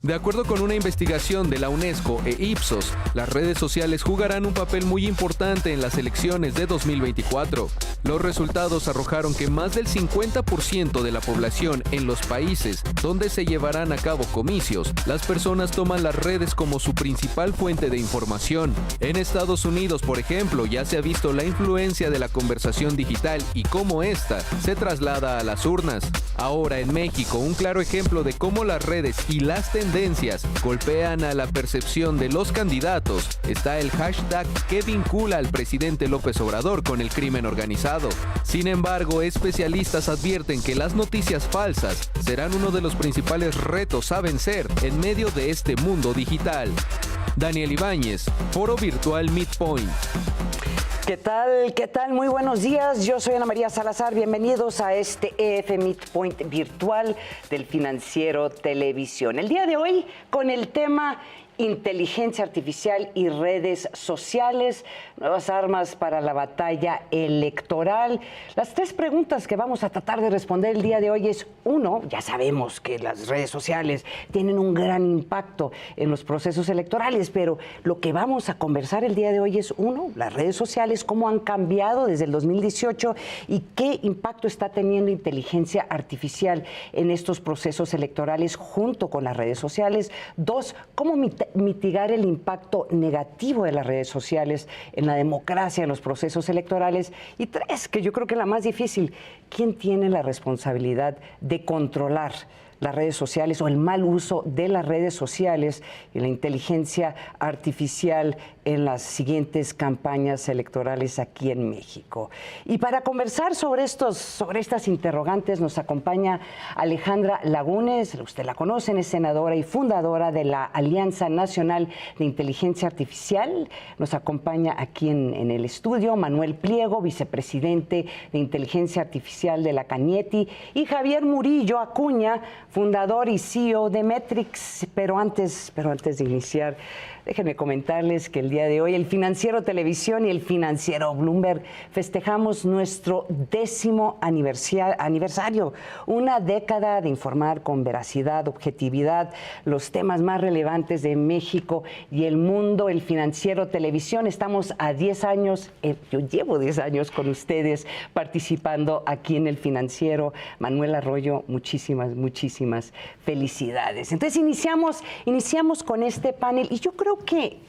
De acuerdo con una investigación de la UNESCO e Ipsos, las redes sociales jugarán un papel muy importante en las elecciones de 2024. Los resultados arrojaron que más del 50% de la población en los países donde se llevarán a cabo comicios, las personas toman las redes como su principal fuente de información. En Estados Unidos, por ejemplo, ya se ha visto la influencia de la conversación digital y cómo ésta se traslada a las urnas. Ahora en México, un claro ejemplo de cómo las redes y las tendencias golpean a la percepción de los candidatos está el hashtag que vincula al presidente López Obrador con el crimen organizado. Sin embargo, especialistas advierten que las noticias falsas serán uno de los principales retos a vencer en medio de este mundo digital. Daniel Ibáñez, Foro Virtual Midpoint. ¿Qué tal? ¿Qué tal? Muy buenos días. Yo soy Ana María Salazar. Bienvenidos a este EF Midpoint virtual del Financiero Televisión. El día de hoy con el tema inteligencia artificial y redes sociales, nuevas armas para la batalla electoral. Las tres preguntas que vamos a tratar de responder el día de hoy es, uno, ya sabemos que las redes sociales tienen un gran impacto en los procesos electorales, pero lo que vamos a conversar el día de hoy es, uno, las redes sociales, cómo han cambiado desde el 2018 y qué impacto está teniendo inteligencia artificial en estos procesos electorales junto con las redes sociales. Dos, cómo mitigar el impacto negativo de las redes sociales en la democracia, en los procesos electorales. Y tres, que yo creo que es la más difícil, ¿quién tiene la responsabilidad de controlar las redes sociales o el mal uso de las redes sociales y la inteligencia artificial en las siguientes campañas electorales aquí en México? Y para conversar sobre estas interrogantes nos acompaña Alejandra Lagunes. Usted la conocen, es senadora y fundadora de la Alianza Nacional de Inteligencia Artificial. Nos acompaña aquí en el estudio Manuel Pliego, vicepresidente de Inteligencia Artificial de la Canieti, y Javier Murillo Acuña, fundador y CEO de Metrix. Pero antes de iniciar, déjenme comentarles que el día de hoy el Financiero Televisión y el Financiero Bloomberg festejamos nuestro 10º aniversario, una década de informar con veracidad, objetividad, los temas más relevantes de México y el mundo. El Financiero Televisión, estamos a 10 años, yo llevo 10 años con ustedes participando aquí en el Financiero. Manuel Arroyo, muchísimas felicidades. Entonces iniciamos con este panel y yo creo que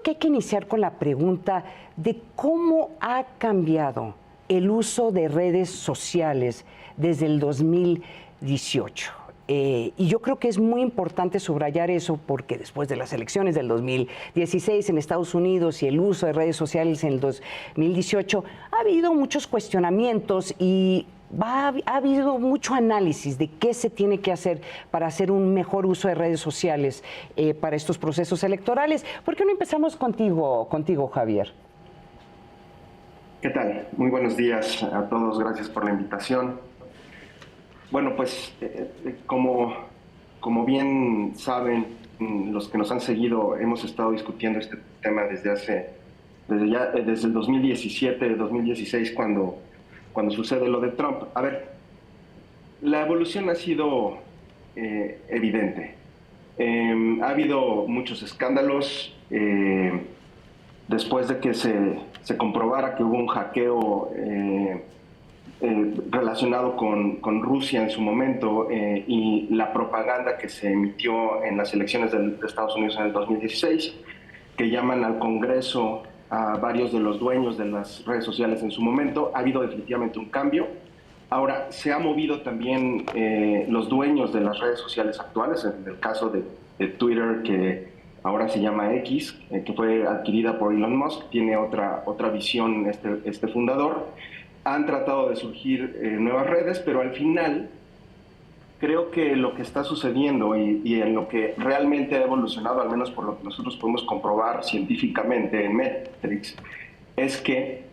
hay que iniciar con la pregunta de cómo ha cambiado el uso de redes sociales desde el 2018. Y yo creo que es muy importante subrayar eso porque después de las elecciones del 2016 en Estados Unidos y el uso de redes sociales en el 2018, ha habido muchos cuestionamientos y ha habido mucho análisis de qué se tiene que hacer para hacer un mejor uso de redes sociales para estos procesos electorales. ¿Por qué no empezamos contigo, Javier? ¿Qué tal? Muy buenos días a todos. Gracias por la invitación. Bueno, pues como bien saben los que nos han seguido, hemos estado discutiendo este tema desde el 2017, 2016, cuando sucede lo de Trump. A ver, la evolución ha sido evidente. Ha habido muchos escándalos. Después de que se comprobara que hubo un hackeo relacionado con Rusia en su momento y la propaganda que se emitió en las elecciones de Estados Unidos en el 2016, que llaman al Congreso a varios de los dueños de las redes sociales en su momento, ha habido definitivamente un cambio. Ahora, se ha movido también los dueños de las redes sociales actuales, en el caso de Twitter, que ahora se llama X, que fue adquirida por Elon Musk, tiene otra visión este fundador. Han tratado de surgir nuevas redes, pero al final creo que lo que está sucediendo y en lo que realmente ha evolucionado, al menos por lo que nosotros podemos comprobar científicamente en Metrix, es que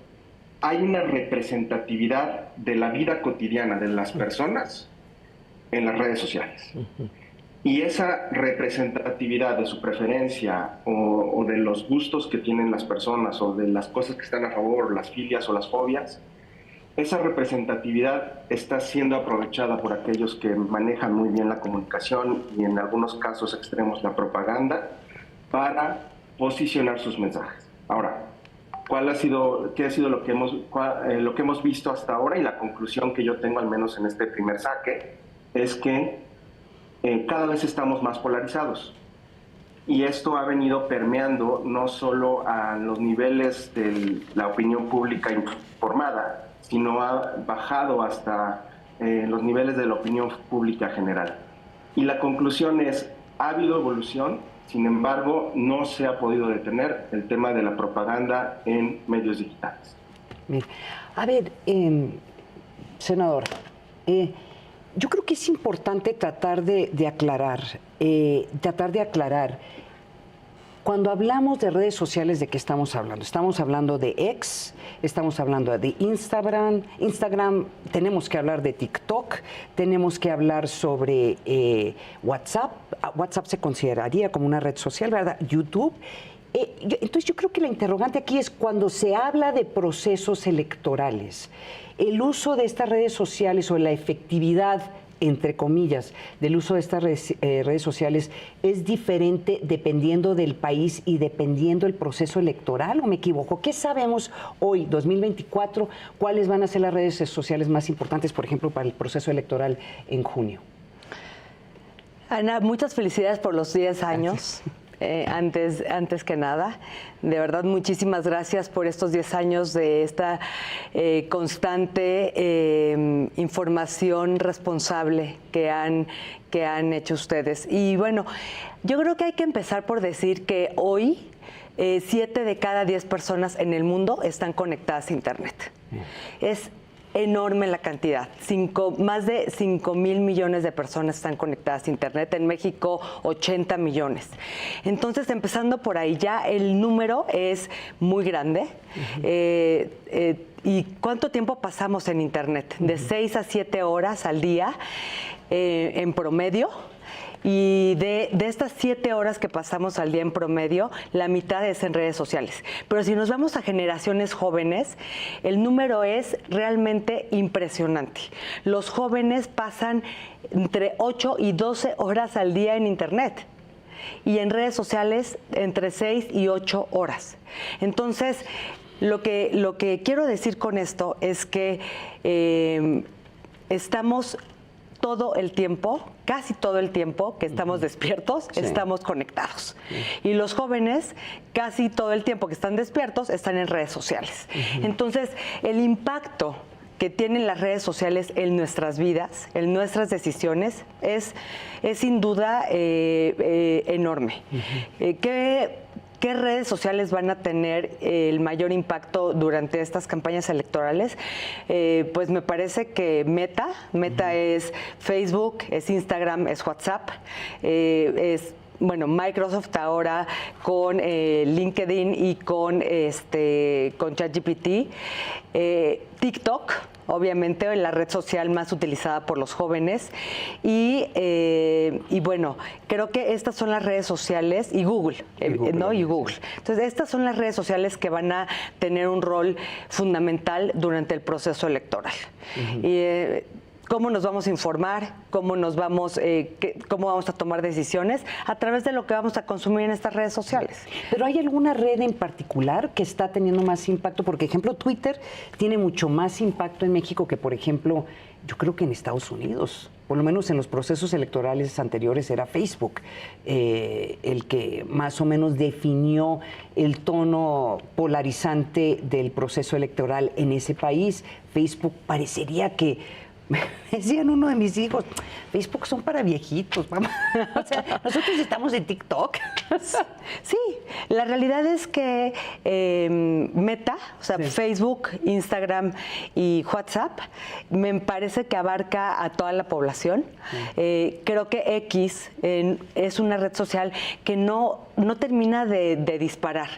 hay una representatividad de la vida cotidiana de las personas en las redes sociales. Y esa representatividad de su preferencia o de los gustos que tienen las personas o de las cosas que están a favor, las filias o las fobias, esa representatividad está siendo aprovechada por aquellos que manejan muy bien la comunicación y en algunos casos extremos la propaganda para posicionar sus mensajes. Ahora, ¿qué ha sido lo que hemos visto hasta ahora? Y la conclusión que yo tengo, al menos en este primer saque, es que cada vez estamos más polarizados. Y esto ha venido permeando no solo a los niveles de la opinión pública informada, sino ha bajado hasta los niveles de la opinión pública general. Y la conclusión es, ha habido evolución, sin embargo, no se ha podido detener el tema de la propaganda en medios digitales. A ver, senador, yo creo que es importante tratar de aclarar, cuando hablamos de redes sociales, ¿de qué estamos hablando? Estamos hablando de X, estamos hablando de Instagram, tenemos que hablar de TikTok, tenemos que hablar sobre WhatsApp. WhatsApp se consideraría como una red social, ¿verdad? YouTube. Entonces yo creo que la interrogante aquí es cuando se habla de procesos electorales, el uso de estas redes sociales o la efectividad, entre comillas, del uso de estas redes sociales es diferente dependiendo del país y dependiendo del proceso electoral, ¿o me equivoco? ¿Qué sabemos hoy, 2024, cuáles van a ser las redes sociales más importantes, por ejemplo, para el proceso electoral en junio? Ana, muchas felicidades por los 10 años. Antes que nada, de verdad, muchísimas gracias por estos 10 años de esta constante información responsable que han hecho ustedes. Y bueno, yo creo que hay que empezar por decir que hoy 7 de cada 10 personas en el mundo están conectadas a Internet. Es enorme la cantidad. Más de 5,000 millones de personas están conectadas a Internet. En México, 80 millones. Entonces, empezando por ahí, ya el número es muy grande. ¿Y cuánto tiempo pasamos en Internet? De 6 a 7 horas al día en promedio. Y de estas 7 horas que pasamos al día en promedio, la mitad es en redes sociales. Pero si nos vamos a generaciones jóvenes, el número es realmente impresionante. Los jóvenes pasan entre 8 y 12 horas al día en Internet. Y en redes sociales, entre 6 y 8 horas. Entonces, lo que quiero decir con esto es que estamos todo el tiempo, casi todo el tiempo que estamos despiertos, estamos conectados. Y los jóvenes, casi todo el tiempo que están despiertos, están en redes sociales. Entonces, el impacto que tienen las redes sociales en nuestras vidas, en nuestras decisiones, es sin duda enorme. ¿Qué redes sociales van a tener el mayor impacto durante estas campañas electorales? Pues me parece que Meta es Facebook, es Instagram, es WhatsApp, Microsoft ahora con LinkedIn y con ChatGPT, TikTok, obviamente la red social más utilizada por los jóvenes y bueno, creo que estas son las redes sociales y Google, ¿no? Y Google. Entonces, estas son las redes sociales que van a tener un rol fundamental durante el proceso electoral. ¿Cómo nos vamos a informar? ¿Cómo vamos a tomar decisiones? A través de lo que vamos a consumir en estas redes sociales. ¿Pero hay alguna red en particular que está teniendo más impacto? Por ejemplo, Twitter tiene mucho más impacto en México que, por ejemplo, yo creo que en Estados Unidos. Por lo menos en los procesos electorales anteriores era Facebook el que más o menos definió el tono polarizante del proceso electoral en ese país. Facebook parecería que... Me decían uno de mis hijos, Facebook son para viejitos, mamá. O sea, nosotros estamos en TikTok. Sí, la realidad es que Meta, o sea, Facebook, Instagram y WhatsApp, me parece que abarca a toda la población. Creo que X es una red social que no termina de disparar.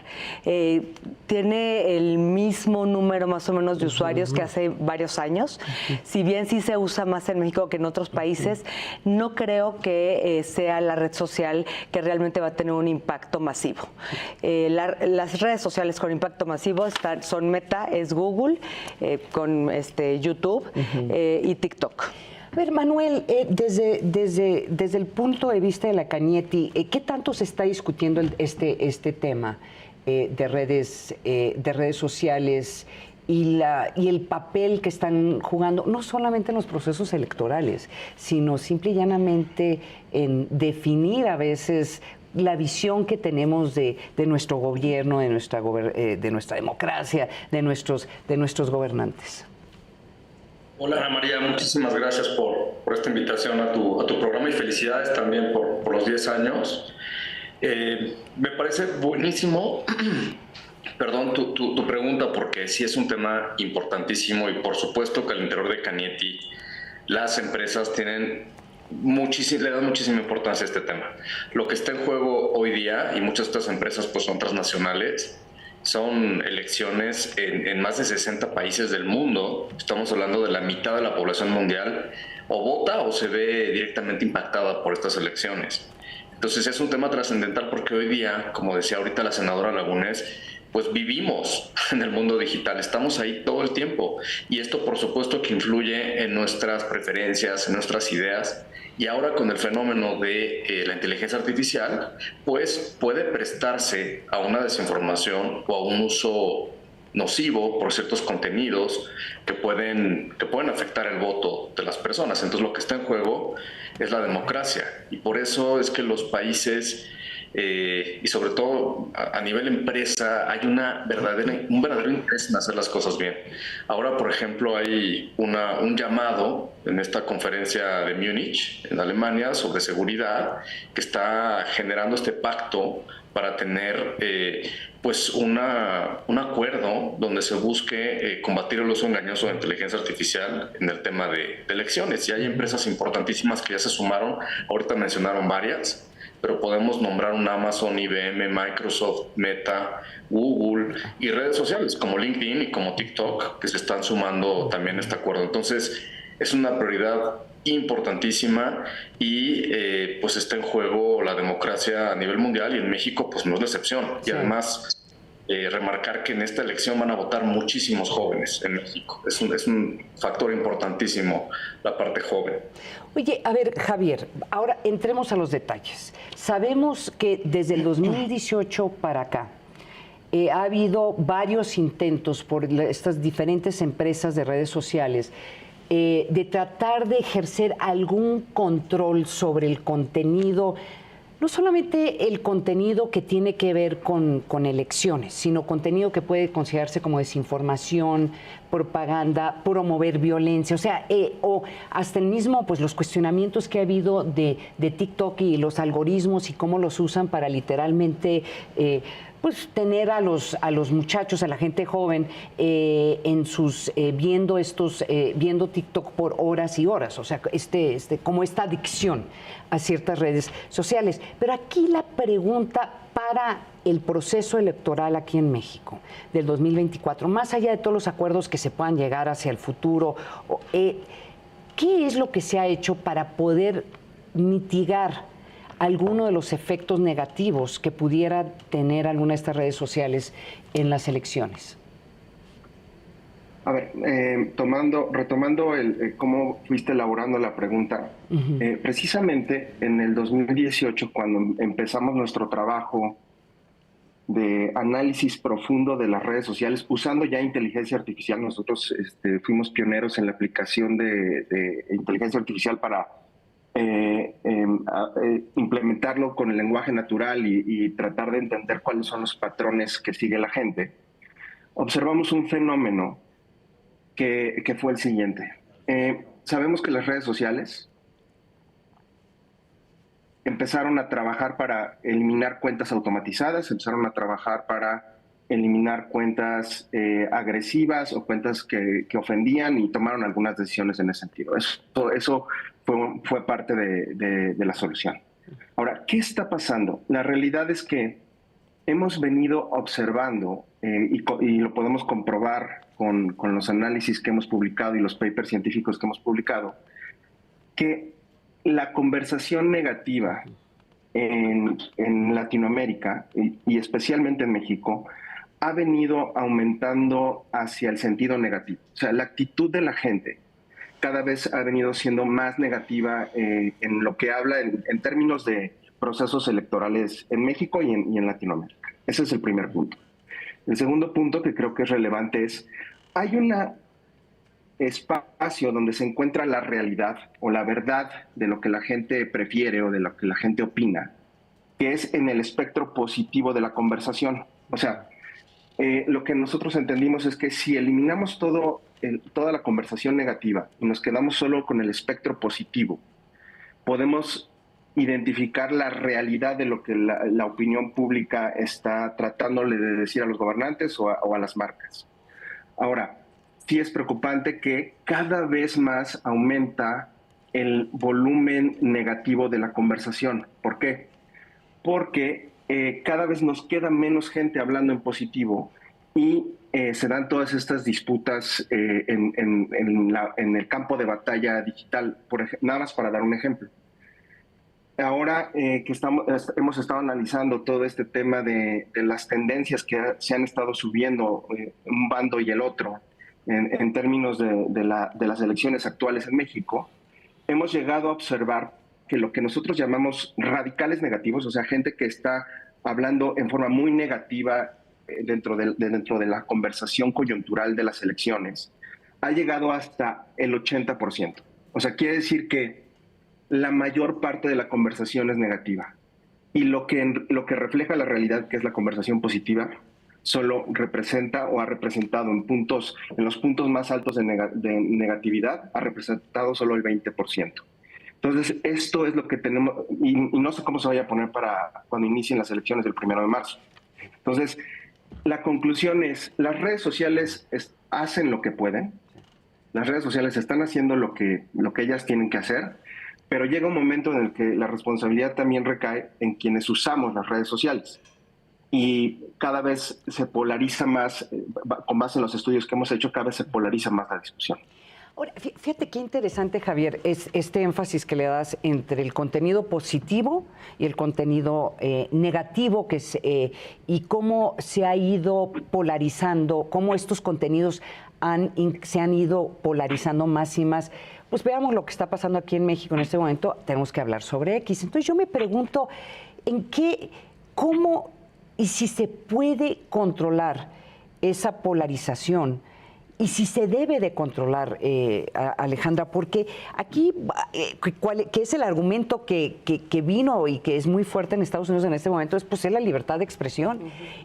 Tiene el mismo número más o menos de usuarios que hace varios años. Si bien sí se usa más en México que en otros países. No creo que sea la red social que realmente va a tener un impacto masivo. Las redes sociales con impacto masivo son Meta, es Google, con YouTube y TikTok. A ver, Manuel, desde el punto de vista de la Cañetti, ¿qué tanto se está discutiendo este tema de redes sociales y el papel que están jugando, no solamente en los procesos electorales, sino simple y llanamente en definir a veces la visión que tenemos de nuestro gobierno, de nuestra democracia, de nuestros gobernantes? Hola Ana María, muchísimas gracias por esta invitación a tu programa y felicidades también por los 10 años. Me parece buenísimo, perdón, tu pregunta, porque sí es un tema importantísimo y por supuesto que al interior de Cañetti las empresas le dan muchísima importancia a este tema. Lo que está en juego hoy día, y muchas de estas empresas pues son transnacionales, son elecciones en más de 60 países del mundo. Estamos hablando de la mitad de la población mundial o vota o se ve directamente impactada por estas elecciones. Entonces es un tema trascendental porque hoy día, como decía ahorita la senadora Lagunes, pues vivimos en el mundo digital, estamos ahí todo el tiempo y esto por supuesto que influye en nuestras preferencias, en nuestras ideas. Y ahora con el fenómeno de la inteligencia artificial, pues puede prestarse a una desinformación o a un uso nocivo por ciertos contenidos que pueden afectar el voto de las personas. Entonces lo que está en juego es la democracia y por eso es que los países y sobre todo a nivel empresa hay un verdadero interés en hacer las cosas bien. Ahora, por ejemplo, hay un llamado en esta conferencia de Múnich, en Alemania, sobre seguridad, que está generando este pacto para tener pues un acuerdo donde se busque combatir el uso engañoso de inteligencia artificial en el tema de elecciones. Y hay empresas importantísimas que ya se sumaron, ahorita mencionaron varias, pero podemos nombrar un Amazon, IBM, Microsoft, Meta, Google y redes sociales como LinkedIn y como TikTok que se están sumando también a este acuerdo. Entonces es una prioridad importantísima y pues está en juego la democracia a nivel mundial y en México pues no es la excepción. Y además remarcar que en esta elección van a votar muchísimos jóvenes en México. Es un factor importantísimo la parte joven. Oye, a ver, Javier, ahora entremos a los detalles. Sabemos que desde el 2018 para acá ha habido varios intentos por estas diferentes empresas de redes sociales de tratar de ejercer algún control sobre el contenido, no solamente el contenido que tiene que ver con elecciones, sino contenido que puede considerarse como desinformación, propaganda, promover violencia, o sea, o hasta el mismo, pues los cuestionamientos que ha habido de TikTok y los algoritmos y cómo los usan para literalmente pues tener a los muchachos, a la gente joven en sus viendo TikTok por horas y horas, o sea, como esta adicción a ciertas redes sociales. Pero aquí la pregunta para el proceso electoral aquí en México del 2024, más allá de todos los acuerdos que se puedan llegar hacia el futuro, ¿qué es lo que se ha hecho para poder mitigar alguno de los efectos negativos que pudiera tener alguna de estas redes sociales en las elecciones? A ver, retomando cómo fuiste elaborando la pregunta, precisamente en el 2018, cuando empezamos nuestro trabajo de análisis profundo de las redes sociales, usando ya inteligencia artificial, nosotros fuimos pioneros en la aplicación de inteligencia artificial para implementarlo con el lenguaje natural y tratar de entender cuáles son los patrones que sigue la gente. Observamos un fenómeno que fue el siguiente. Sabemos que las redes sociales empezaron a trabajar para eliminar cuentas automatizadas, empezaron a trabajar para eliminar cuentas agresivas o cuentas que ofendían y tomaron algunas decisiones en ese sentido. Eso fue parte de la solución. Ahora, ¿qué está pasando? La realidad es que hemos venido observando, y lo podemos comprobar con los análisis que hemos publicado y los papers científicos que hemos publicado, que la conversación negativa en Latinoamérica y especialmente en México ha venido aumentando hacia el sentido negativo. O sea, la actitud de la gente cada vez ha venido siendo más negativa en lo que habla en términos de procesos electorales en México y en Latinoamérica. Ese es el primer punto. El segundo punto que creo que es relevante es, hay un espacio donde se encuentra la realidad o la verdad de lo que la gente prefiere o de lo que la gente opina, que es en el espectro positivo de la conversación. O sea, lo que nosotros entendimos es que si eliminamos toda la conversación negativa y nos quedamos solo con el espectro positivo, podemos identificar la realidad de lo que la opinión pública está tratándole de decir a los gobernantes o a las marcas. Ahora, sí es preocupante que cada vez más aumenta el volumen negativo de la conversación. ¿Por qué? Porque cada vez nos queda menos gente hablando en positivo y se dan todas estas disputas en el campo de batalla digital, nada más para dar un ejemplo. Ahora que hemos estado analizando todo este tema de las tendencias que se han estado subiendo un bando y el otro en términos de las elecciones actuales en México, hemos llegado a observar que lo que nosotros llamamos radicales negativos, o sea, gente que está hablando en forma muy negativa dentro de la conversación coyuntural de las elecciones, ha llegado hasta el 80%. O sea, quiere decir que la mayor parte de la conversación es negativa. Y lo que refleja la realidad, que es la conversación positiva, solo representa o ha representado en los puntos más altos de negatividad, ha representado solo el 20%. Entonces, esto es lo que tenemos, y no sé cómo se vaya a poner para cuando inicien las elecciones del 1 de marzo. Entonces, la conclusión es, las redes sociales hacen lo que pueden, las redes sociales están haciendo lo que ellas tienen que hacer, pero llega un momento en el que la responsabilidad también recae en quienes usamos las redes sociales. Y cada vez se polariza más, con base en los estudios que hemos hecho, cada vez se polariza más la discusión. Ahora, fíjate qué interesante, Javier, es este énfasis que le das entre el contenido positivo y el contenido negativo, y cómo se ha ido polarizando, cómo estos contenidos se han ido polarizando más y más. Pues veamos lo que está pasando aquí en México en este momento. Tenemos que hablar sobre X. Entonces yo me pregunto, ¿cómo y si se puede controlar esa polarización? Y si se debe de controlar, Alejandra, porque aquí, que es el argumento que vino y que es muy fuerte en Estados Unidos en este momento, es la libertad de expresión.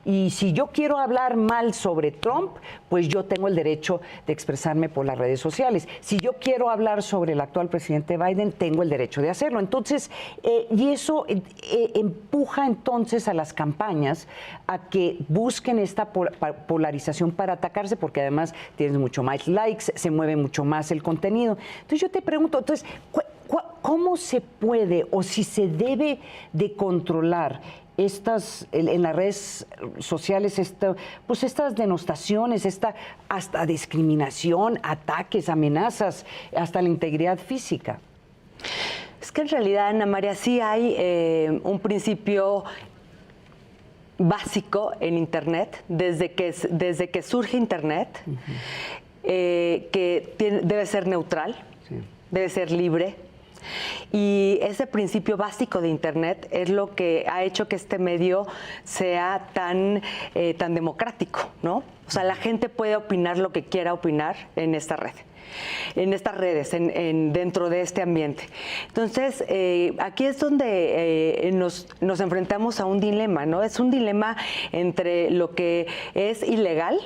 Y si yo quiero hablar mal sobre Trump, pues yo tengo el derecho de expresarme por las redes sociales. Si yo quiero hablar sobre el actual presidente Biden, tengo el derecho de hacerlo. Entonces, y eso empuja entonces a las campañas a que busquen esta polarización para atacarse, porque además tienes mucho más likes, se mueve mucho más el contenido. Entonces yo te pregunto, ¿cómo se puede o si se debe de controlar en las redes sociales estas denostaciones, hasta discriminación, ataques, amenazas, hasta la integridad física? Es que en realidad, Ana María, sí hay un principio básico en Internet, desde que surge Internet, que debe ser neutral, debe ser libre. Y ese principio básico de Internet es lo que ha hecho que este medio sea tan democrático, ¿no? O sea, la gente puede opinar lo que quiera opinar en esta red, en estas redes, dentro de este ambiente. Entonces, aquí es donde nos enfrentamos a un dilema, ¿no? Es un dilema entre lo que es ilegal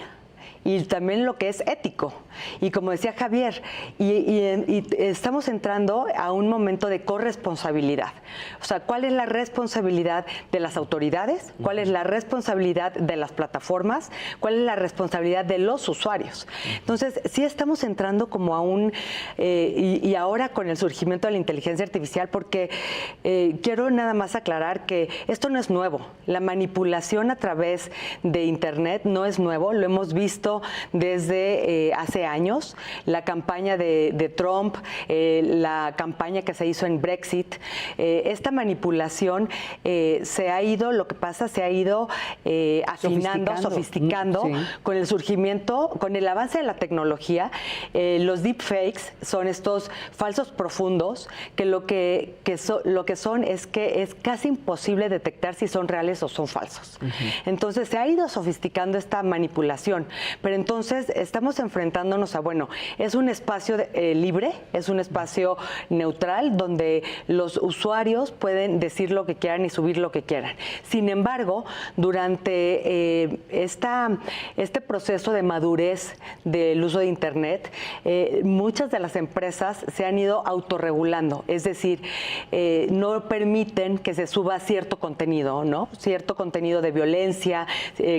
y también lo que es ético. Y como decía Javier, y estamos entrando a un momento de corresponsabilidad. O sea, ¿cuál es la responsabilidad de las autoridades? ¿Cuál es la responsabilidad de las plataformas? ¿Cuál es la responsabilidad de los usuarios? Entonces, sí estamos entrando como a un... y ahora con el surgimiento de la inteligencia artificial, porque quiero nada más aclarar que esto no es nuevo. La manipulación a través de Internet no es nuevo, lo hemos visto desde hace años. La campaña de Trump, la campaña que se hizo en Brexit, esta manipulación se ha ido afinando, sofisticando Sí. con el surgimiento, con el avance de la tecnología. Los deepfakes son estos falsos profundos que lo que son es que es casi imposible detectar si son reales o son falsos. Entonces se ha ido sofisticando esta manipulación, pero entonces estamos enfrentándonos a, bueno, es un espacio libre, es un espacio neutral donde los usuarios pueden decir lo que quieran y subir lo que quieran. Sin embargo, durante este proceso de madurez del uso de Internet, muchas de las empresas se han ido autorregulando, es decir, no permiten que se suba cierto contenido, ¿no? Cierto contenido de violencia,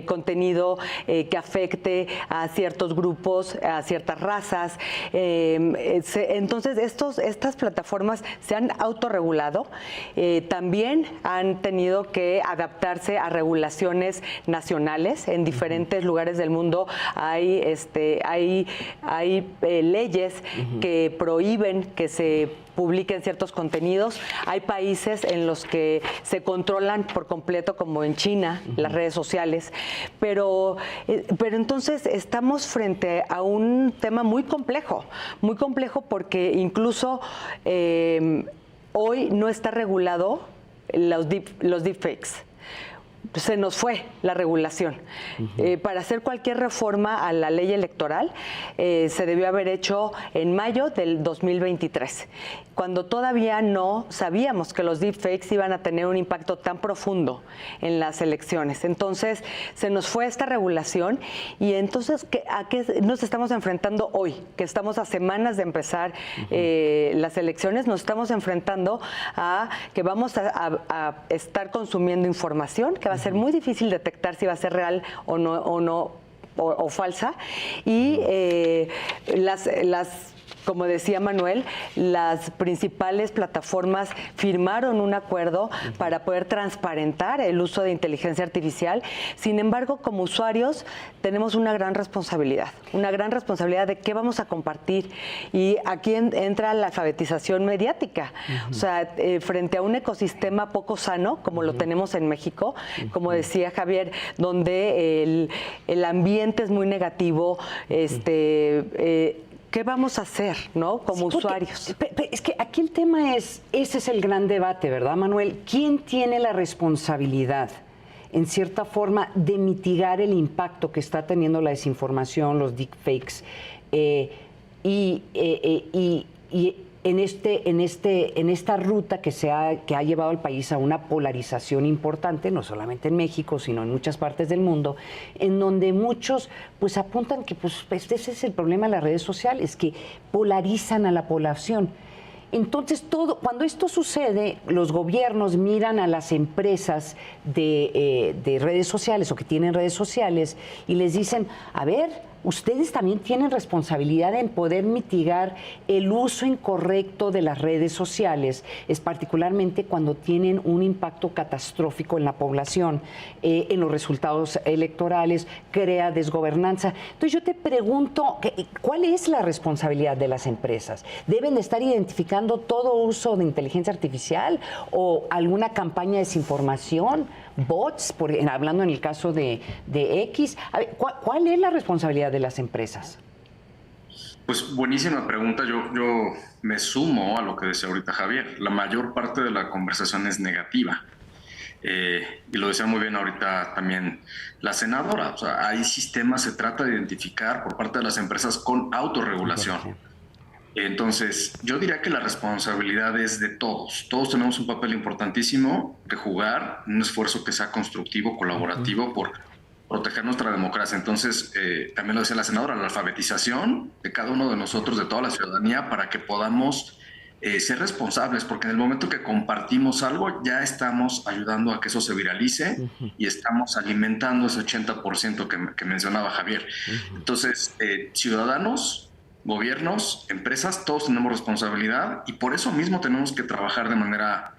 contenido que afecte a ciertos grupos, a ciertas razas. Entonces, estas plataformas se han autorregulado, también han tenido que adaptarse a regulaciones nacionales. En diferentes lugares del mundo hay leyes que prohíben que se publiquen ciertos contenidos. Hay países en los que se controlan por completo, como en China, las redes sociales. Pero entonces estamos frente a un tema muy complejo porque incluso hoy no está regulado los deepfakes. Se nos fue la regulación. Para hacer cualquier reforma a la ley electoral se debió haber hecho en mayo del 2023, cuando todavía no sabíamos que los deepfakes iban a tener un impacto tan profundo en las elecciones. Entonces se nos fue esta regulación y entonces ¿a qué nos estamos enfrentando hoy? Que estamos a semanas de empezar las elecciones, nos estamos enfrentando a que vamos a estar consumiendo información que va a ser muy difícil detectar si va a ser real o no o falsa, y como decía Manuel, las principales plataformas firmaron un acuerdo para poder transparentar el uso de inteligencia artificial. Sin embargo, como usuarios tenemos una gran responsabilidad de qué vamos a compartir, y aquí entra la alfabetización mediática. O sea, frente a un ecosistema poco sano, como lo tenemos en México, como decía Javier, donde el ambiente es muy negativo, ¿qué vamos a hacer, no, como usuarios? Es que aquí el tema ese es el gran debate, ¿verdad, Manuel? ¿Quién tiene la responsabilidad, en cierta forma, de mitigar el impacto que está teniendo la desinformación, los deepfakes, y en esta ruta que ha llevado al país a una polarización importante, no solamente en México, sino en muchas partes del mundo, en donde muchos pues apuntan que pues ese es el problema de las redes sociales, que polarizan a la población. Entonces, cuando esto sucede, los gobiernos miran a las empresas de redes sociales o que tienen redes sociales y les dicen, a ver, ustedes también tienen responsabilidad en poder mitigar el uso incorrecto de las redes sociales, es particularmente cuando tienen un impacto catastrófico en la población, en los resultados electorales, crea desgobernanza. Entonces yo te pregunto, ¿cuál es la responsabilidad de las empresas? ¿Deben de estar identificando todo uso de inteligencia artificial o alguna campaña de desinformación? ¿Bots? Hablando en el caso de X. A ver, ¿cuál es la responsabilidad de las empresas? Pues buenísima pregunta. Yo me sumo a lo que decía ahorita Javier. La mayor parte de la conversación es negativa. Y lo decía muy bien ahorita también la senadora. O sea, hay sistemas, se trata de identificar por parte de las empresas con autorregulación. Entonces, yo diría que la responsabilidad es de todos. Todos tenemos un papel importantísimo que jugar, un esfuerzo que sea constructivo, colaborativo, por proteger nuestra democracia. Entonces, también lo decía la senadora, la alfabetización de cada uno de nosotros, de toda la ciudadanía, para que podamos ser responsables, porque en el momento que compartimos algo, ya estamos ayudando a que eso se viralice y estamos alimentando ese 80% que mencionaba Javier. Entonces, ciudadanos, gobiernos, empresas, todos tenemos responsabilidad y por eso mismo tenemos que trabajar de manera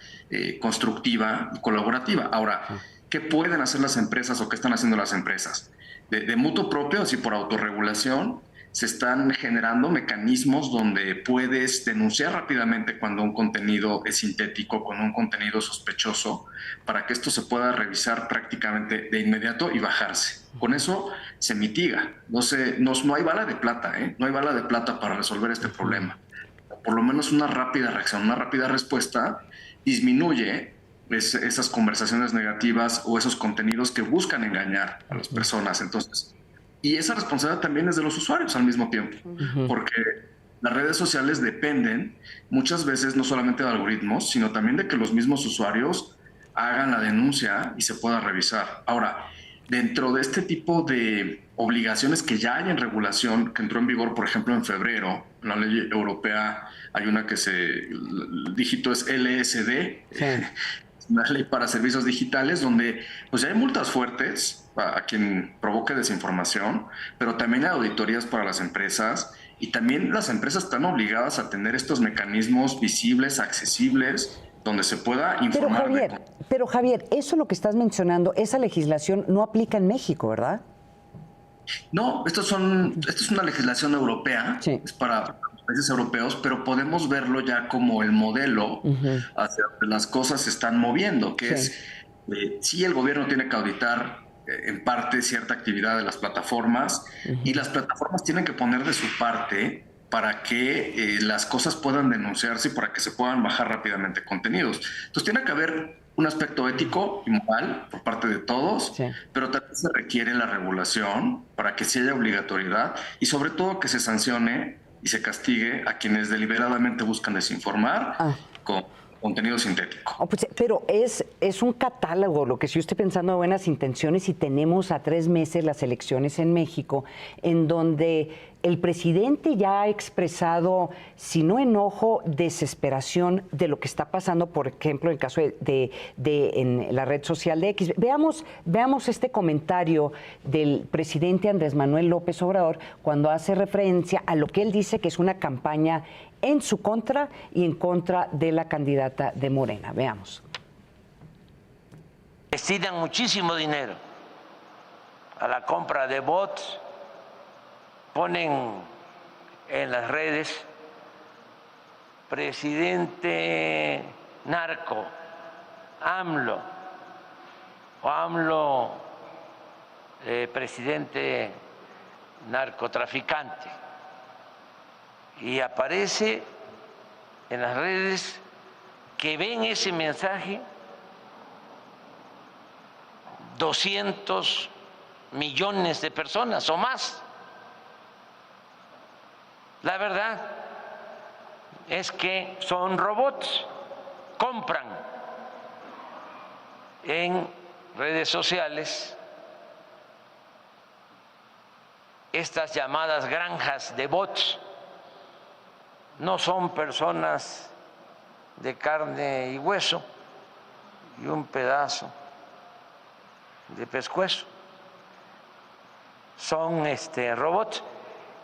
constructiva y colaborativa. Ahora, ¿qué pueden hacer las empresas o qué están haciendo las empresas? De mutuo propio, así por autorregulación, se están generando mecanismos donde puedes denunciar rápidamente cuando un contenido es sintético, con un contenido sospechoso, para que esto se pueda revisar prácticamente de inmediato y bajarse. Con eso se mitiga. No hay bala de plata, no hay bala de plata para resolver este problema. Por lo menos una rápida reacción, una rápida respuesta disminuye esas conversaciones negativas o esos contenidos que buscan engañar a las personas. Entonces, y esa responsabilidad también es de los usuarios al mismo tiempo, porque las redes sociales dependen muchas veces no solamente de algoritmos, sino también de que los mismos usuarios hagan la denuncia y se pueda revisar. Ahora, dentro de este tipo de obligaciones que ya hay en regulación, que entró en vigor, por ejemplo, en febrero, en la ley europea hay una que el dígito es LSD, una ley para servicios digitales, donde pues ya hay multas fuertes a quien provoque desinformación, pero también hay auditorías para las empresas y también las empresas están obligadas a tener estos mecanismos visibles, accesibles, donde se pueda informar. Pero Javier, eso lo que estás mencionando, esa legislación no aplica en México, ¿verdad? No, esto es una legislación europea, es para países europeos, pero podemos verlo ya como el modelo hacia donde las cosas se están moviendo, que es, sí, el gobierno tiene que auditar en parte cierta actividad de las plataformas y las plataformas tienen que poner de su parte para que las cosas puedan denunciarse y para que se puedan bajar rápidamente contenidos. Entonces tiene que haber un aspecto ético y moral por parte de todos, pero también se requiere la regulación para que sí haya obligatoriedad y sobre todo que se sancione y se castigue a quienes deliberadamente buscan desinformar con contenido sintético. Pero es un catálogo, lo que si yo estoy pensando de buenas intenciones y tenemos a 3 meses las elecciones en México, en donde el presidente ya ha expresado, si no enojo, desesperación de lo que está pasando, por ejemplo, en el caso en la red social de X. Veamos este comentario del presidente Andrés Manuel López Obrador cuando hace referencia a lo que él dice que es una campaña en su contra y en contra de la candidata de Morena. Veamos. Destinan muchísimo dinero a la compra de bots, ponen en las redes presidente narco, AMLO, o AMLO presidente narcotraficante. Y aparece en las redes que ven ese mensaje 200 millones de personas o más. La verdad es que son robots, compran en redes sociales estas llamadas granjas de bots. No son personas de carne y hueso y un pedazo de pescuezo. Son robots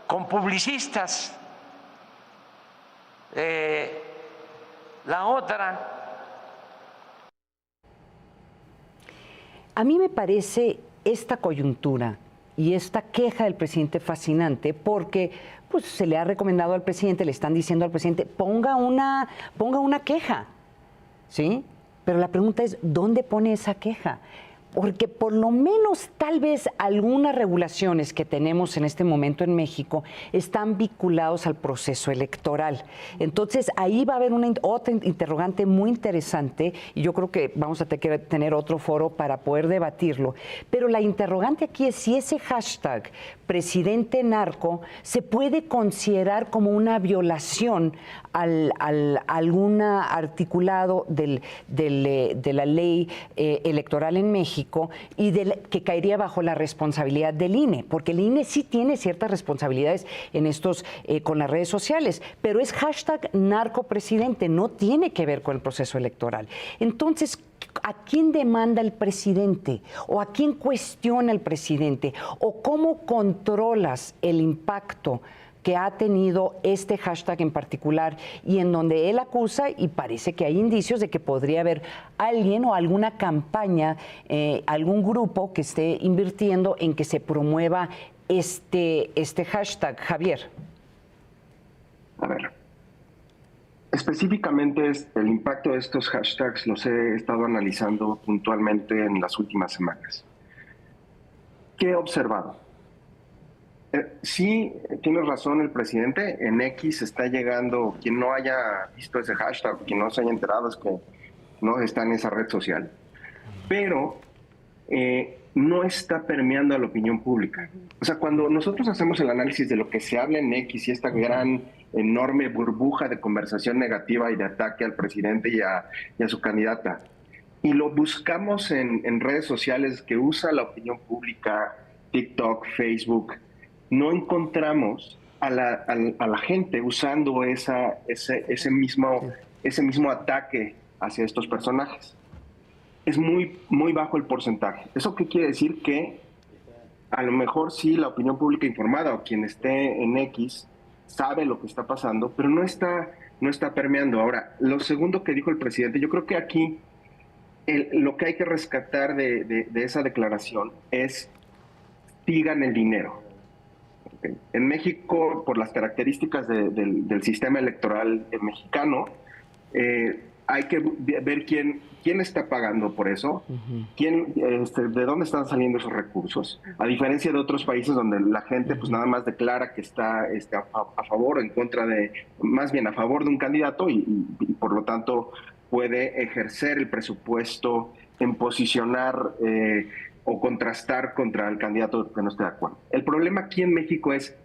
con publicistas. La otra. A mí me parece esta coyuntura y esta queja del presidente fascinante porque pues se le ha recomendado al presidente, le están diciendo al presidente, ponga una queja, ¿sí? Pero la pregunta es, ¿dónde pone esa queja? Porque por lo menos tal vez algunas regulaciones que tenemos en este momento en México están vinculados al proceso electoral. Entonces ahí va a haber otra interrogante muy interesante y yo creo que vamos a tener otro foro para poder debatirlo. Pero la interrogante aquí es si ese hashtag presidente narco se puede considerar como una violación algún articulado de la ley electoral en México, México y que caería bajo la responsabilidad del INE, porque el INE sí tiene ciertas responsabilidades en estos, con las redes sociales, pero es hashtag narcopresidente, no tiene que ver con el proceso electoral. Entonces, ¿a quién demanda el presidente? ¿O a quién cuestiona el presidente? ¿O cómo controlas el impacto que ha tenido este hashtag en particular y en donde él acusa, y parece que hay indicios de que podría haber alguien o alguna campaña, algún grupo que esté invirtiendo en que se promueva este hashtag, Javier? A ver, específicamente el impacto de estos hashtags los he estado analizando puntualmente en las últimas semanas. ¿Qué he observado? Sí, tienes razón el presidente, en X está llegando, quien no haya visto ese hashtag, quien no se haya enterado es que no está en esa red social, pero no está permeando a la opinión pública. O sea, cuando nosotros hacemos el análisis de lo que se habla en X y esta gran, enorme burbuja de conversación negativa y de ataque al presidente y a su candidata, y lo buscamos en redes sociales que usa la opinión pública, TikTok, Facebook, no encontramos a la gente usando ese mismo ataque hacia estos personajes. Es muy, muy bajo el porcentaje. ¿Eso qué quiere decir? Que a lo mejor sí la opinión pública informada o quien esté en X sabe lo que está pasando, pero no está permeando. Ahora, lo segundo que dijo el presidente, yo creo que aquí lo que hay que rescatar de esa declaración es sigan el dinero. En México, por las características del sistema electoral mexicano, hay que ver quién está pagando por eso, de dónde están saliendo esos recursos, a diferencia de otros países donde la gente pues nada más declara que está a favor o en contra más bien a favor de un candidato y por lo tanto puede ejercer el presupuesto en posicionar o contrastar contra el candidato que no esté de acuerdo. El problema aquí en México es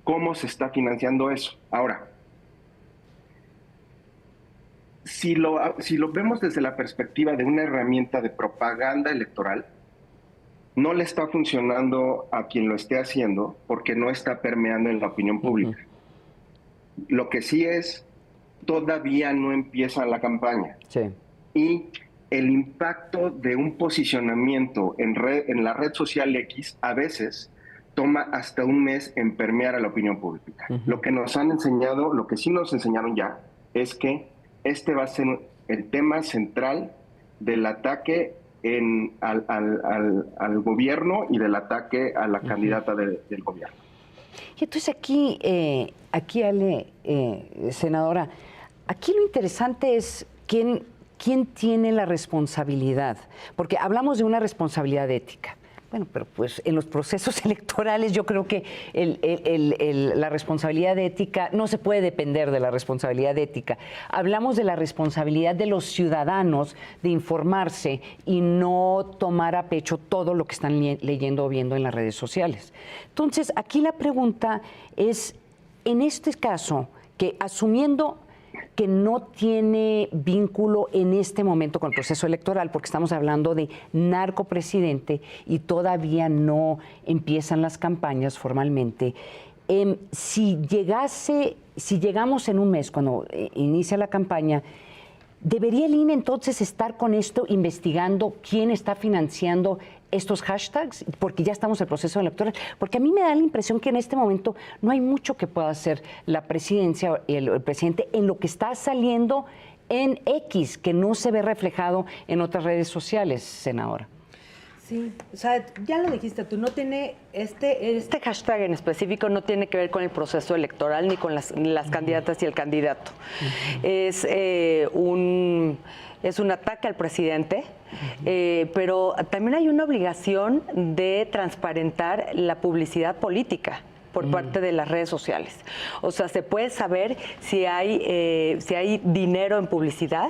cómo se está financiando eso. Ahora, si lo vemos desde la perspectiva de una herramienta de propaganda electoral, no le está funcionando a quien lo esté haciendo porque no está permeando en la opinión pública. Lo que sí es, todavía no empieza la campaña. Sí. Y el impacto de un posicionamiento en la red social X a veces toma hasta un mes en permear a la opinión pública. Lo que nos han enseñado, lo que sí nos enseñaron ya, es que este va a ser el tema central del ataque al gobierno y del ataque a la candidata del gobierno. Y entonces aquí Ale, senadora, aquí lo interesante es quién tiene la responsabilidad, porque hablamos de una responsabilidad ética. Bueno, pero pues en los procesos electorales yo creo que la responsabilidad ética no se puede depender de la responsabilidad ética. Hablamos de la responsabilidad de los ciudadanos de informarse y no tomar a pecho todo lo que están leyendo o viendo en las redes sociales. Entonces, aquí la pregunta es, en este caso, que asumiendo que no tiene vínculo en este momento con el proceso electoral, porque estamos hablando de narcopresidente y todavía no empiezan las campañas formalmente. Si llegamos en un mes, cuando inicia la campaña, ¿debería el INE entonces estar con esto investigando quién está financiando estos hashtags? Porque ya estamos en el proceso electoral. Porque a mí me da la impresión que en este momento no hay mucho que pueda hacer la presidencia, el presidente, en lo que está saliendo en X, que no se ve reflejado en otras redes sociales, senadora. Sí, o sea, ya lo dijiste tú, no tiene este hashtag en específico no tiene que ver con el proceso electoral ni con las candidatas y el candidato. Es un ataque al presidente, pero también hay una obligación de transparentar la publicidad política por parte de las redes sociales. O sea, se puede saber si hay dinero en publicidad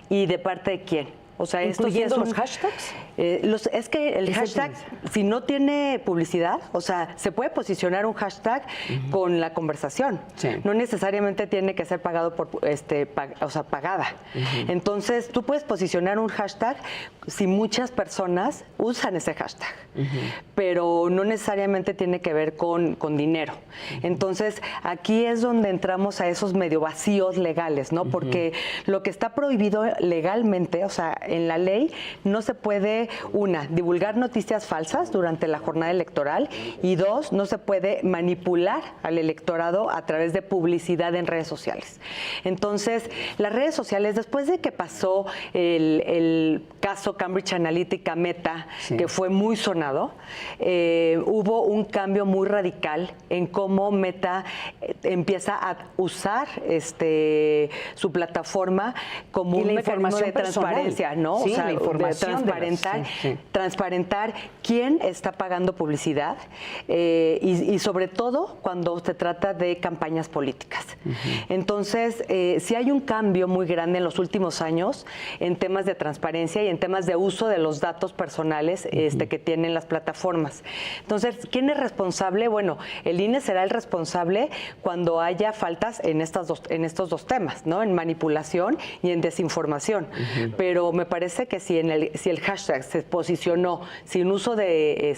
y de parte de quién. O sea, ¿incluyendo los hashtags? Es que el hashtag, si no tiene publicidad, o sea, se puede posicionar un hashtag con la conversación. Sí. No necesariamente tiene que ser pagado por, pagada. Entonces, tú puedes posicionar un hashtag si muchas personas usan ese hashtag, pero no necesariamente tiene que ver con dinero. Entonces, aquí es donde entramos a esos medio vacíos legales, ¿no? Porque lo que está prohibido legalmente, o sea, en la ley, no se puede, una, divulgar noticias falsas durante la jornada electoral, y dos, no se puede manipular al electorado a través de publicidad en redes sociales. Entonces, las redes sociales, después de que pasó el caso Cambridge Analytica Meta, que fue muy sonado, hubo un cambio muy radical en cómo Meta empieza a usar su plataforma como un mecanismo de transparencia, ¿no? Sí, o sea, la información de transparentar quién está pagando publicidad y sobre todo cuando se trata de campañas políticas. Entonces, sí hay un cambio muy grande en los últimos años en temas de transparencia y en temas de uso de los datos personales que tienen las plataformas. Entonces, ¿quién es responsable? Bueno, el INE será el responsable cuando haya faltas en estos dos temas, ¿no? En manipulación y en desinformación. Pero me parece que si el hashtag se posicionó sin uso de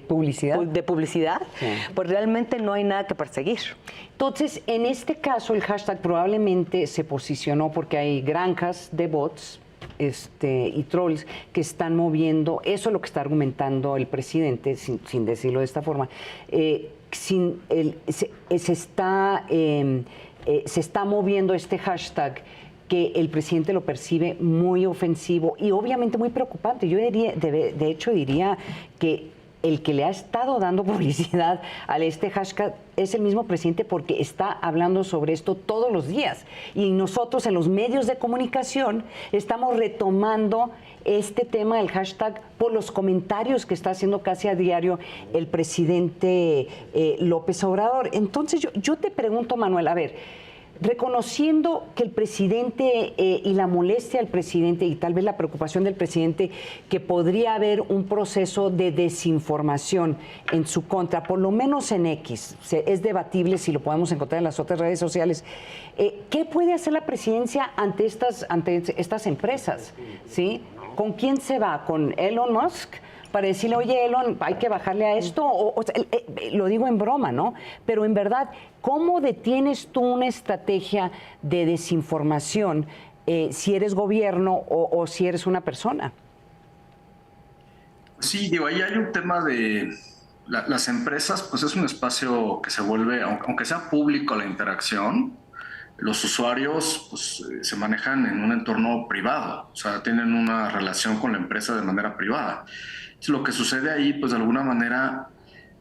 publicidad, pues realmente no hay nada que perseguir. Entonces, en este caso, el hashtag probablemente se posicionó porque hay granjas de bots y trolls que están moviendo, eso es lo que está argumentando el presidente, sin decirlo de esta forma, se está moviendo este hashtag que el presidente lo percibe muy ofensivo y obviamente muy preocupante. Yo diría, de hecho diría que el que le ha estado dando publicidad a este hashtag es el mismo presidente porque está hablando sobre esto todos los días. Y nosotros en los medios de comunicación estamos retomando este tema del hashtag por los comentarios que está haciendo casi a diario el presidente López Obrador. Entonces yo te pregunto, Manuel, a ver, reconociendo que el presidente y la molestia del presidente y tal vez la preocupación del presidente que podría haber un proceso de desinformación en su contra, por lo menos en X, es debatible si lo podemos encontrar en las otras redes sociales, ¿qué puede hacer la presidencia ante estas empresas? ¿Sí? ¿Con quién se va? ¿Con Elon Musk? Para decirle, oye, Elon, hay que bajarle a esto, lo digo en broma, ¿no? Pero en verdad, ¿cómo detienes tú una estrategia de desinformación si eres gobierno o si eres una persona? Sí, digo, ahí hay un tema de las empresas, pues es un espacio que se vuelve, aunque sea público la interacción, los usuarios pues, se manejan en un entorno privado, o sea, tienen una relación con la empresa de manera privada. Lo que sucede ahí, pues de alguna manera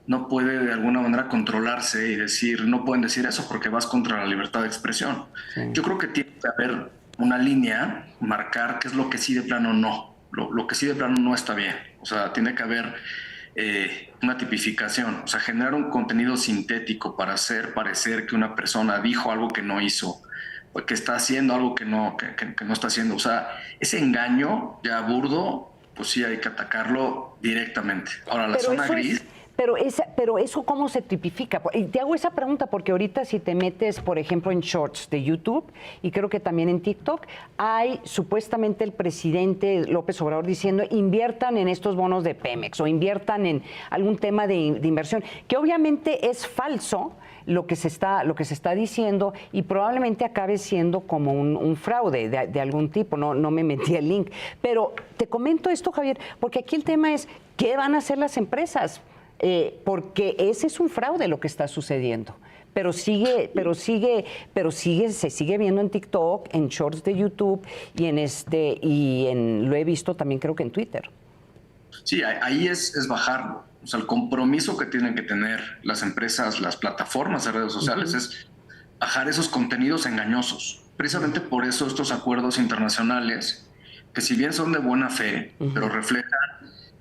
no puede de alguna manera controlarse y decir, no pueden decir eso porque vas contra la libertad de expresión. Sí. Yo creo que tiene que haber una línea, marcar qué es lo que sí de plano no. Lo que sí de plano no está bien. O sea, tiene que haber una tipificación. O sea, generar un contenido sintético para hacer parecer que una persona dijo algo que no hizo, o que está haciendo algo que no está haciendo. O sea, ese engaño ya burdo, pues sí hay que atacarlo directamente. Ahora, la zona gris... Pero eso, ¿cómo se tipifica? Y te hago esa pregunta porque ahorita si te metes, por ejemplo, en Shorts de YouTube, y creo que también en TikTok, hay supuestamente el presidente López Obrador diciendo inviertan en estos bonos de Pemex o inviertan en algún tema de inversión, que obviamente es falso lo que se está diciendo y probablemente acabe siendo como un fraude de algún tipo. No me metí el link. Pero te comento esto, Javier, porque aquí el tema es, ¿qué van a hacer las empresas? Porque ese es un fraude lo que está sucediendo. Pero se sigue viendo en TikTok, en Shorts de YouTube y lo he visto también creo que en Twitter. Sí, ahí es bajarlo. O sea, el compromiso que tienen que tener las empresas, las plataformas de redes sociales es bajar esos contenidos engañosos. Precisamente por eso estos acuerdos internacionales, que si bien son de buena fe, pero reflejan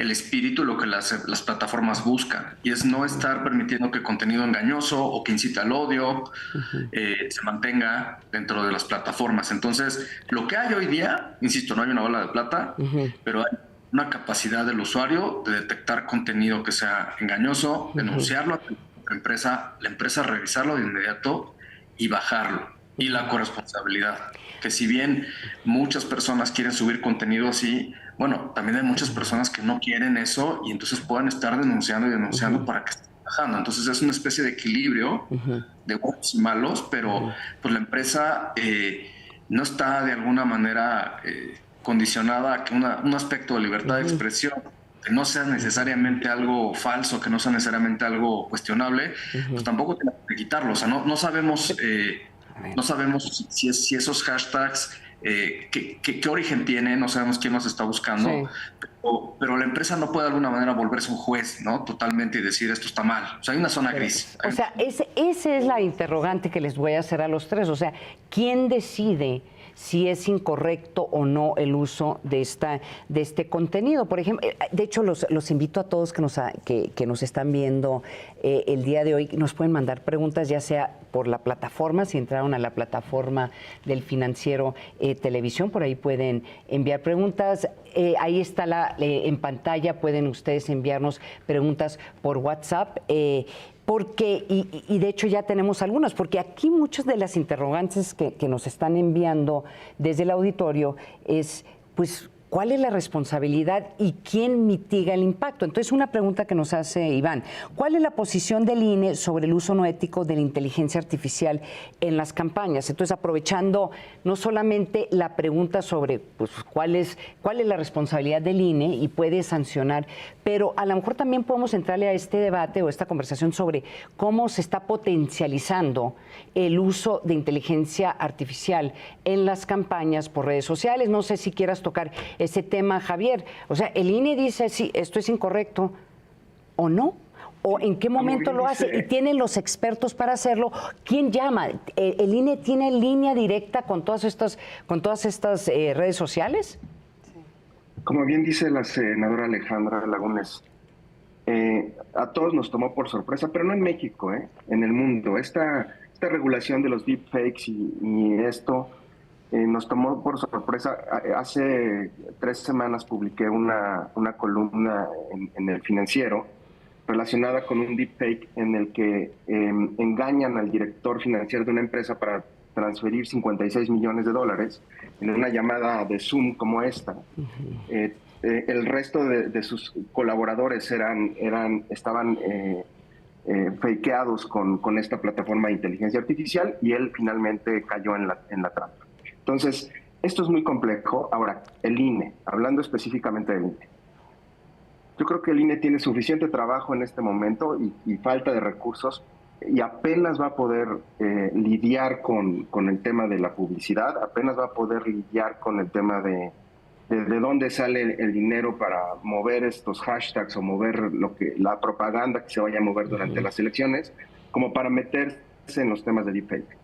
el espíritu, lo que las plataformas buscan, y es no estar permitiendo que contenido engañoso o que incita al odio se mantenga dentro de las plataformas. Entonces, lo que hay hoy día, insisto, no hay una bola de plata, pero hay una capacidad del usuario de detectar contenido que sea engañoso, denunciarlo a la empresa revisarlo de inmediato y bajarlo. Y la corresponsabilidad, que si bien muchas personas quieren subir contenido así, bueno, también hay muchas personas que no quieren eso y entonces puedan estar denunciando para que estén bajando. Entonces es una especie de equilibrio de buenos y malos, pero pues la empresa no está de alguna manera condicionada a que un aspecto de libertad de expresión que no sea necesariamente algo falso, que no sea necesariamente algo cuestionable, pues tampoco tiene que quitarlo. O sea, no sabemos... No sabemos si esos hashtags, qué origen tienen, no sabemos quién los está buscando, pero la empresa no puede de alguna manera volverse un juez, ¿no? Totalmente, y decir esto está mal. O sea, hay una zona gris. O sea, esa es la interrogante que les voy a hacer a los tres. O sea, ¿quién decide si es incorrecto o no el uso de este contenido? Por ejemplo, de hecho, los invito a todos que nos están viendo el día de hoy, nos pueden mandar preguntas, ya sea por la plataforma, si entraron a la plataforma del Financiero Televisión, por ahí pueden enviar preguntas. Ahí está en pantalla, pueden ustedes enviarnos preguntas por WhatsApp. Porque, y de hecho ya tenemos algunas, porque aquí muchas de las interrogantes que nos están enviando desde el auditorio es, pues, ¿cuál es la responsabilidad y quién mitiga el impacto? Entonces, una pregunta que nos hace Iván: ¿cuál es la posición del INE sobre el uso no ético de la inteligencia artificial en las campañas? Entonces, aprovechando no solamente la pregunta sobre pues, cuál es la responsabilidad del INE y puede sancionar, pero a lo mejor también podemos entrarle a este debate o esta conversación sobre cómo se está potencializando el uso de inteligencia artificial en las campañas por redes sociales. No sé si quieras tocar ese tema, Javier. O sea, el INE dice si esto es incorrecto o no, o en qué momento lo hace, y tienen los expertos para hacerlo. ¿Quién llama? ¿El INE tiene línea directa con todas estas redes sociales? Como bien dice la senadora Alejandra Lagunes, a todos nos tomó por sorpresa, pero no en México, en el mundo. Esta regulación de los deepfakes y esto nos tomó por sorpresa. Hace 3 semanas publiqué una columna en El Financiero relacionada con un deepfake en el que engañan al director financiero de una empresa para transferir $56 millones en una llamada de Zoom como esta. El resto de sus colaboradores estaban fakeados con esta plataforma de inteligencia artificial, y él finalmente cayó en la trampa. Entonces, esto es muy complejo. Ahora, el INE, hablando específicamente del INE. Yo creo que el INE tiene suficiente trabajo en este momento y falta de recursos, y apenas va a poder lidiar con el tema de la publicidad, apenas va a poder lidiar con el tema de dónde sale el dinero para mover estos hashtags o mover la propaganda que se vaya a mover durante las elecciones, como para meterse en los temas de deepfake.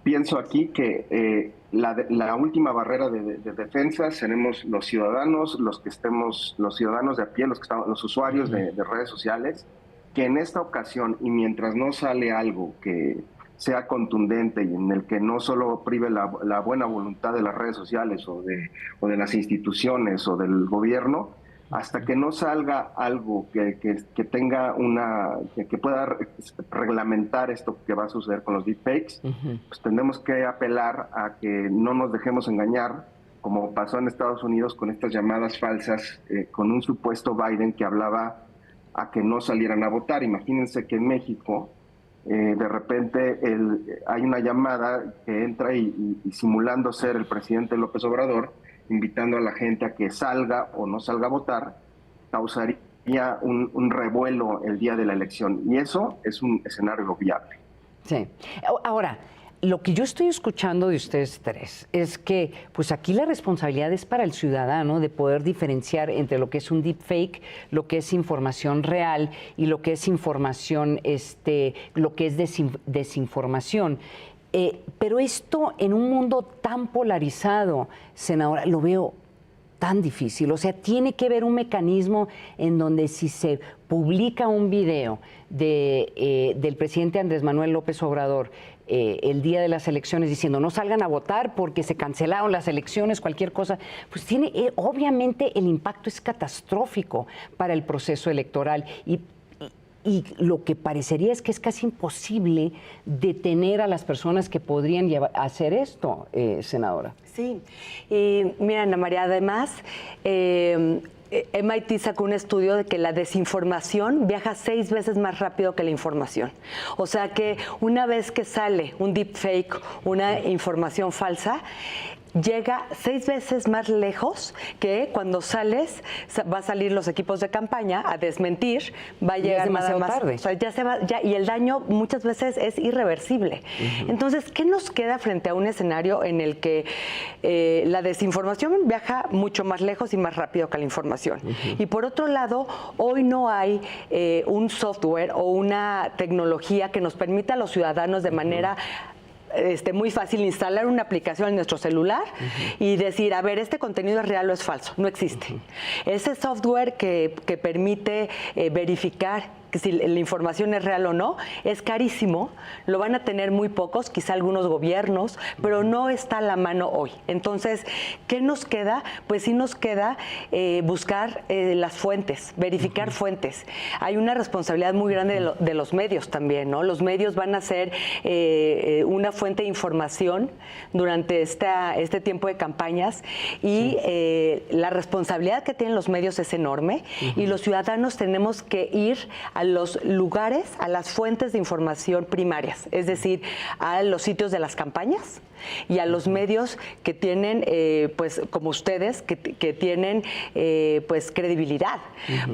Pienso aquí que la última barrera de defensa seremos los ciudadanos, los ciudadanos de a pie, los usuarios de redes sociales, que en esta ocasión, y mientras no sale algo que sea contundente y en el que no solo prive la buena voluntad de las redes sociales o de las instituciones o del gobierno, hasta que no salga algo que tenga que pueda reglamentar esto que va a suceder con los deepfakes, pues tendremos que apelar a que no nos dejemos engañar, como pasó en Estados Unidos con estas llamadas falsas, con un supuesto Biden que hablaba a que no salieran a votar. Imagínense que en México de repente hay una llamada que entra y simulando ser el presidente López Obrador, invitando a la gente a que salga o no salga a votar, causaría un revuelo el día de la elección. Y eso es un escenario viable. Sí. Ahora, lo que yo estoy escuchando de ustedes tres es que pues aquí la responsabilidad es para el ciudadano de poder diferenciar entre lo que es un deepfake, lo que es información real y lo que es información, lo que es desinformación. Pero esto en un mundo tan polarizado, senadora, lo veo tan difícil? O sea, tiene que haber un mecanismo en donde si se publica un video del presidente Andrés Manuel López Obrador el día de las elecciones diciendo no salgan a votar porque se cancelaron las elecciones, cualquier cosa, pues tiene, obviamente el impacto es catastrófico para el proceso electoral y lo que parecería es que es casi imposible detener a las personas que podrían hacer esto, senadora. Sí, y mira, Ana María, además, MIT sacó un estudio de que la desinformación viaja 6 veces más rápido que la información. O sea que una vez que sale un deepfake, una información falsa, llega 6 veces más lejos que cuando sales, va a salir los equipos de campaña a desmentir, va a llegar demasiado nada más tarde. O sea, ya se va, y el daño muchas veces es irreversible. Entonces, ¿qué nos queda frente a un escenario en el que la desinformación viaja mucho más lejos y más rápido que la información? Y por otro lado, hoy no hay un software o una tecnología que nos permita a los ciudadanos de manera muy fácil instalar una aplicación en nuestro celular y decir, a ver, este contenido es real o es falso. No existe. Ese software que permite verificar que si la información es real o no, es carísimo, lo van a tener muy pocos, quizá algunos gobiernos, pero no está a la mano hoy. Entonces, ¿qué nos queda? Pues sí nos queda buscar las fuentes, verificar fuentes. Hay una responsabilidad muy grande de los medios también, ¿no? Los medios van a ser una fuente de información durante este tiempo de campañas y la responsabilidad que tienen los medios es enorme y los ciudadanos tenemos que ir a los lugares, a las fuentes de información primarias, es decir, a los sitios de las campañas y a los medios que tienen, pues como ustedes, que tienen pues credibilidad.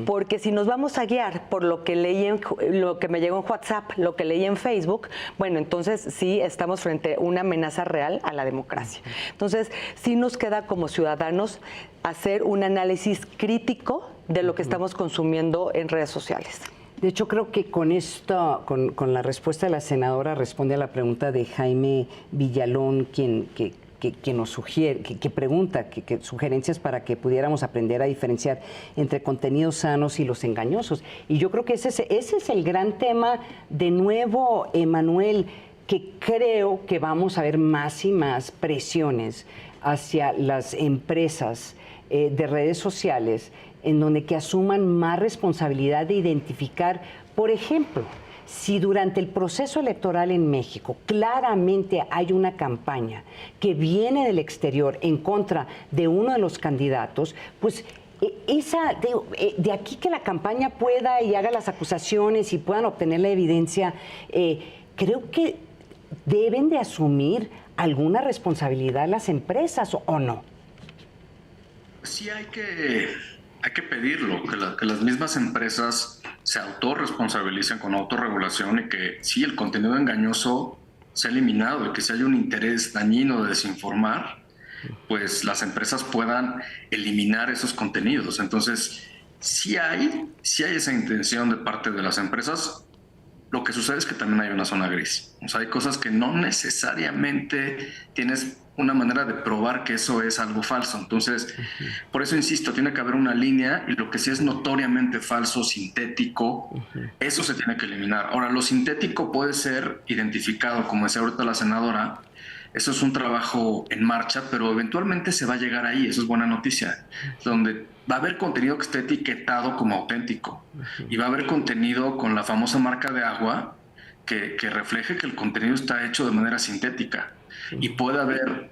Porque si nos vamos a guiar por lo que leí, lo que me llegó en WhatsApp, lo que leí en Facebook, bueno, entonces sí estamos frente a una amenaza real a la democracia. Entonces, sí nos queda como ciudadanos hacer un análisis crítico de lo que estamos consumiendo en redes sociales. De hecho, creo que con esto, con la respuesta de la senadora, responde a la pregunta de Jaime Villalón, quien nos sugiere, que pregunta, que sugerencias para que pudiéramos aprender a diferenciar entre contenidos sanos y los engañosos. Y yo creo que ese es el gran tema, de nuevo, Emanuel, que creo que vamos a ver más y más presiones hacia las empresas de redes sociales, en donde que asuman más responsabilidad de identificar, por ejemplo, si durante el proceso electoral en México claramente hay una campaña que viene del exterior en contra de uno de los candidatos, pues de aquí que la campaña pueda y haga las acusaciones y puedan obtener la evidencia, creo que deben de asumir alguna responsabilidad las empresas, ¿o no? Sí hay que pedirlo, que las mismas empresas se autorresponsabilicen con autorregulación y que sí, el contenido engañoso sea eliminado y que si hay un interés dañino de desinformar, pues las empresas puedan eliminar esos contenidos. Entonces, sí hay esa intención de parte de las empresas. Lo que sucede es que también hay una zona gris. O sea, hay cosas que no necesariamente tienes una manera de probar que eso es algo falso. Entonces, por eso insisto, tiene que haber una línea y lo que sí es notoriamente falso, sintético, eso se tiene que eliminar. Ahora, lo sintético puede ser identificado, como decía ahorita la senadora, eso es un trabajo en marcha, pero eventualmente se va a llegar ahí, eso es buena noticia, donde va a haber contenido que esté etiquetado como auténtico y va a haber contenido con la famosa marca de agua que refleje que el contenido está hecho de manera sintética. Y puede haber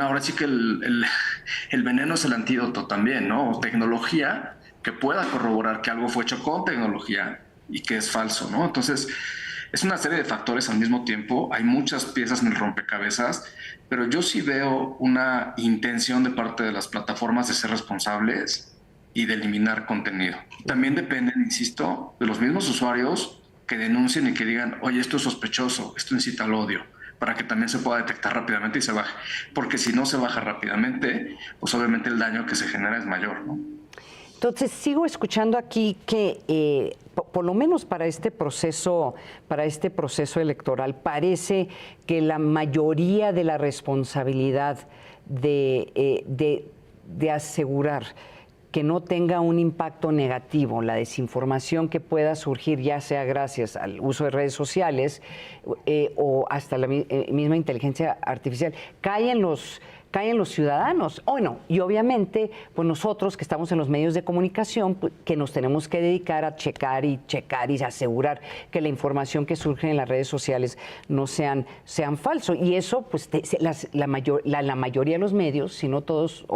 ahora sí que el veneno es el antídoto también, ¿no? O tecnología que pueda corroborar que algo fue hecho con tecnología y que es falso, ¿no? Entonces, es una serie de factores al mismo tiempo, hay muchas piezas en el rompecabezas, pero yo sí veo una intención de parte de las plataformas de ser responsables y de eliminar contenido. También dependen, insisto, de los mismos usuarios que denuncien y que digan, oye, esto es sospechoso, esto incita al odio, para que también se pueda detectar rápidamente y se baje. Porque si no se baja rápidamente, pues obviamente el daño que se genera es mayor, ¿no? Entonces, sigo escuchando aquí que, por lo menos para este proceso electoral, parece que la mayoría de la responsabilidad de de asegurar que no tenga un impacto negativo la desinformación que pueda surgir, ya sea gracias al uso de redes sociales o hasta la misma inteligencia artificial, cae en los ciudadanos. Bueno, y obviamente, pues nosotros que estamos en los medios de comunicación, pues, que nos tenemos que dedicar a checar y asegurar que la información que surge en las redes sociales no sean falsos. Y eso, pues, la mayoría de los medios, si no todos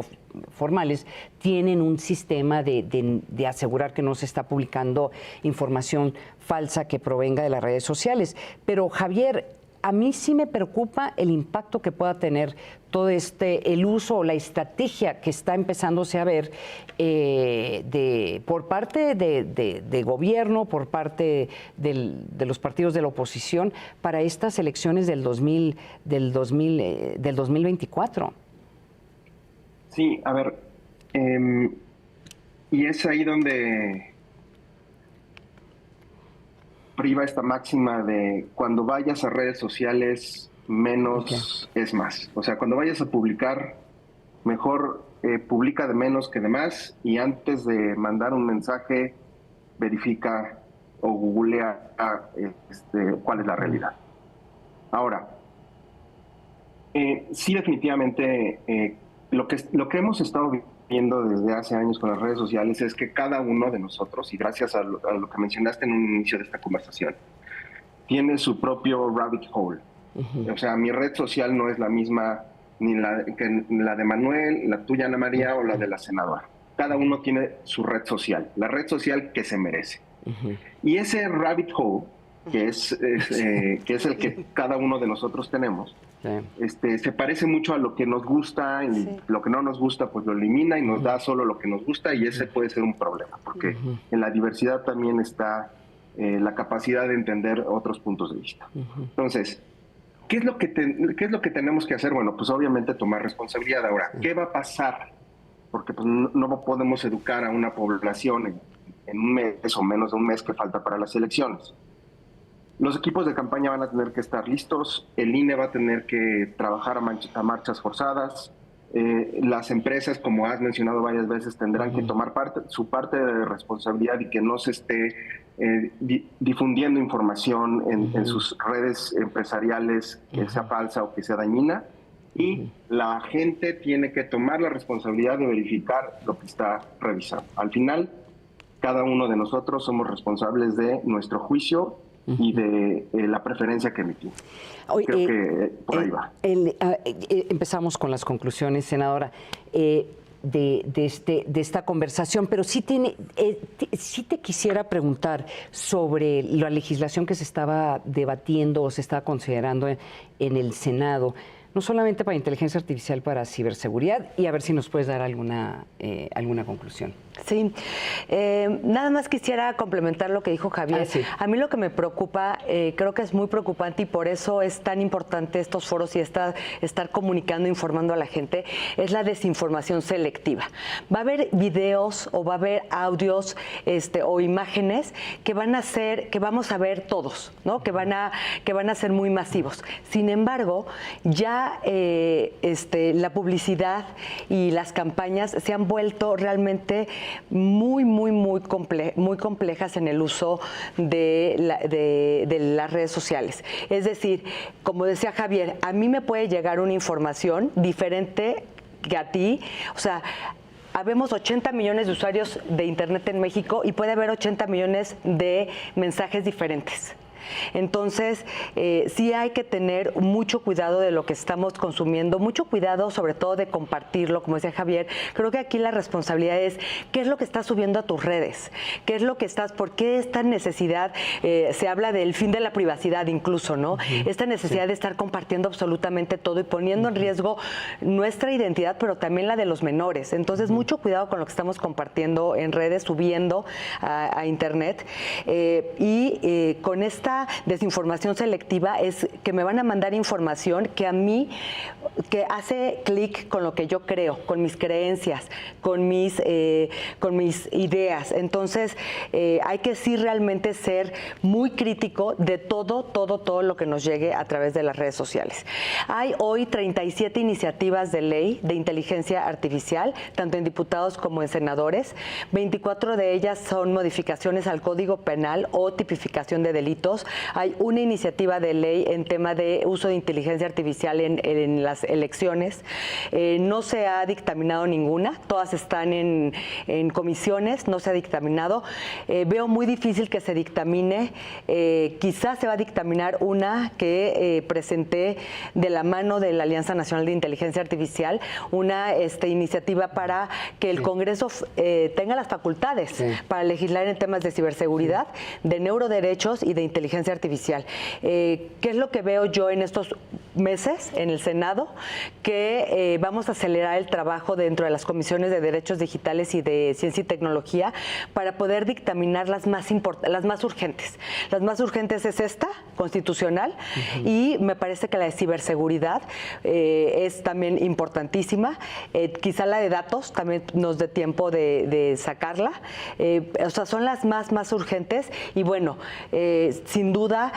formales, tienen un sistema de asegurar que no se está publicando información falsa que provenga de las redes sociales. Pero, Javier, a mí sí me preocupa el impacto que pueda tener todo el uso o la estrategia que está empezándose a ver por parte de gobierno, por parte de los partidos de la oposición para estas elecciones del 2024. Sí, a ver, y es ahí donde priva esta máxima de cuando vayas a redes sociales, menos es más. O sea, cuando vayas a publicar, mejor publica de menos que de más, y antes de mandar un mensaje, verifica o googlea cuál es la realidad. Ahora, sí, definitivamente, lo que hemos estado viendo desde hace años con las redes sociales es que cada uno de nosotros, y gracias a lo que mencionaste en un inicio de esta conversación, tiene su propio rabbit hole. O sea, mi red social no es la misma ni la de Manuel, la tuya, Ana María, o la de la senadora. Cada uno tiene su red social, la red social que se merece. Y ese rabbit hole, que es el que cada uno de nosotros tenemos, se parece mucho a lo que nos gusta, y lo que no nos gusta pues lo elimina y nos da solo lo que nos gusta, y ese puede ser un problema, porque en la diversidad también está la capacidad de entender otros puntos de vista. Entonces, ¿qué es lo que tenemos que hacer? Bueno, pues obviamente tomar responsabilidad. Ahora, ¿qué va a pasar? Porque pues, no podemos educar a una población en un mes o menos de un mes que falta para las elecciones. Los equipos de campaña van a tener que estar listos, el INE va a tener que trabajar a marchas forzadas, las empresas, como has mencionado varias veces, tendrán que tomar su parte de responsabilidad y que no se esté difundiendo información en sus redes empresariales que sea falsa o que sea dañina, y la gente tiene que tomar la responsabilidad de verificar lo que está revisando. Al final, cada uno de nosotros somos responsables de nuestro juicio y de la preferencia que emitimos. Creo que por ahí va. Empezamos con las conclusiones, senadora, de esta conversación, pero sí te quisiera preguntar sobre la legislación que se estaba debatiendo o se estaba considerando en el Senado, no solamente para inteligencia artificial, para ciberseguridad, y a ver si nos puedes dar alguna conclusión. Sí, nada más quisiera complementar lo que dijo Javier. Sí. A mí lo que me preocupa, creo que es muy preocupante, y por eso es tan importante estos foros y estar comunicando, informando a la gente, es la desinformación selectiva. Va a haber videos o va a haber audios o imágenes que vamos a ver todos, ¿no? Que van a ser muy masivos. Sin embargo, ya la publicidad y las campañas se han vuelto realmente muy complejas en el uso de las redes sociales. Es decir, como decía Javier, a mí me puede llegar una información diferente que a ti. O sea, habemos 80 millones de usuarios de Internet en México y puede haber 80 millones de mensajes diferentes. Entonces, sí hay que tener mucho cuidado de lo que estamos consumiendo, mucho cuidado sobre todo de compartirlo, como decía Javier. Creo que aquí la responsabilidad es qué es lo que estás subiendo a tus redes, qué es lo que por qué esta necesidad, se habla del fin de la privacidad incluso, ¿no? Esta necesidad de estar compartiendo absolutamente todo y poniendo en riesgo nuestra identidad, pero también la de los menores. Entonces, mucho cuidado con lo que estamos compartiendo en redes, subiendo a Internet, y con esta esta desinformación selectiva es que me van a mandar información que a mí, que hace clic con lo que yo creo, con mis creencias, con mis ideas. Entonces, hay que sí realmente ser muy crítico de todo lo que nos llegue a través de las redes sociales. Hay hoy 37 iniciativas de ley de inteligencia artificial, tanto en diputados como en senadores. 24 de ellas son modificaciones al Código Penal o tipificación de delitos. Hay una iniciativa de ley en tema de uso de inteligencia artificial en las elecciones. No se ha dictaminado ninguna, todas están en comisiones, no se ha dictaminado. Veo muy difícil que se dictamine. Quizás se va a dictaminar una que presenté de la mano de la Alianza Nacional de Inteligencia Artificial, una iniciativa para que el Congreso tenga las facultades para legislar en temas de ciberseguridad, de neuroderechos y de inteligencia artificial. ¿Qué es lo que veo yo en estos meses en el Senado? Que vamos a acelerar el trabajo dentro de las comisiones de derechos digitales y de ciencia y tecnología para poder dictaminar las más urgentes. Las más urgentes es esta, constitucional, y me parece que la de ciberseguridad es también importantísima. Quizá la de datos también nos dé tiempo de sacarla. O sea, son las más urgentes y bueno, sin duda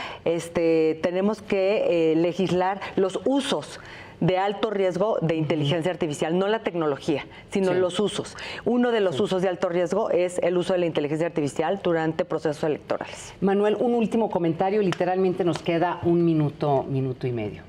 tenemos que legislar los usos de alto riesgo de inteligencia artificial, no la tecnología, sino los usos. Uno de los usos de alto riesgo es el uso de la inteligencia artificial durante procesos electorales. Manuel, un último comentario, literalmente nos queda un minuto y medio.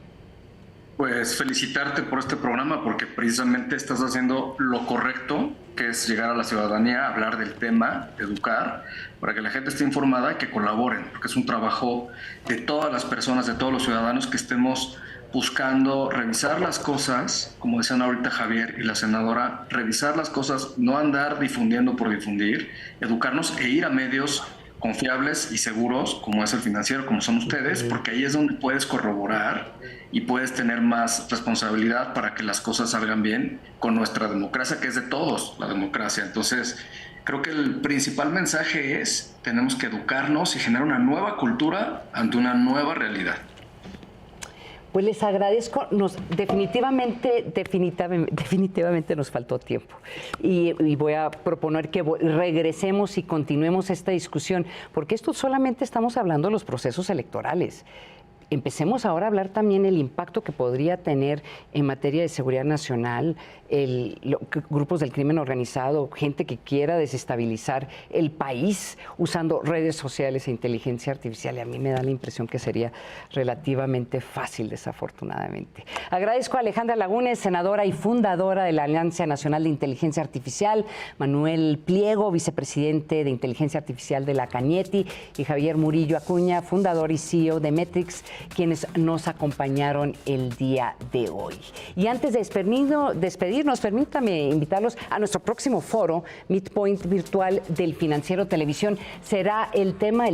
Pues felicitarte por este programa porque precisamente estás haciendo lo correcto, que es llegar a la ciudadanía, hablar del tema, educar, para que la gente esté informada y que colaboren, porque es un trabajo de todas las personas, de todos los ciudadanos que estemos buscando revisar las cosas, como decían ahorita Javier y la senadora, revisar las cosas, no andar difundiendo por difundir, educarnos e ir a medios confiables y seguros, como es el Financiero, como son ustedes, porque ahí es donde puedes corroborar y puedes tener más responsabilidad para que las cosas salgan bien con nuestra democracia, que es de todos, la democracia. Entonces, creo que el principal mensaje es, tenemos que educarnos y generar una nueva cultura ante una nueva realidad. Pues les agradezco, definitivamente nos faltó tiempo y voy a proponer que regresemos y continuemos esta discusión, porque esto solamente estamos hablando de los procesos electorales. Empecemos ahora a hablar también del impacto que podría tener en materia de seguridad nacional, grupos del crimen organizado, gente que quiera desestabilizar el país usando redes sociales e inteligencia artificial. Y a mí me da la impresión que sería relativamente fácil, desafortunadamente. Agradezco a Alejandra Lagunes, senadora y fundadora de la Alianza Nacional de Inteligencia Artificial, Manuel Pliego, vicepresidente de Inteligencia Artificial de la Cañetti, y Javier Murillo Acuña, fundador y CEO de Metrix, quienes nos acompañaron el día de hoy. Y antes de despedirnos, permítame invitarlos a nuestro próximo foro, Midpoint Virtual del Financiero Televisión. Será el tema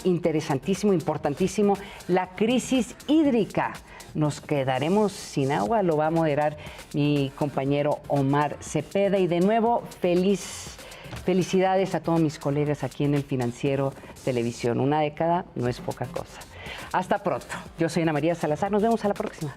interesantísimo, importantísimo, la crisis hídrica. Nos quedaremos sin agua, lo va a moderar mi compañero Omar Cepeda. Y de nuevo, felicidades a todos mis colegas aquí en el Financiero Televisión. Una década no es poca cosa. Hasta pronto. Yo soy Ana María Salazar. Nos vemos a la próxima.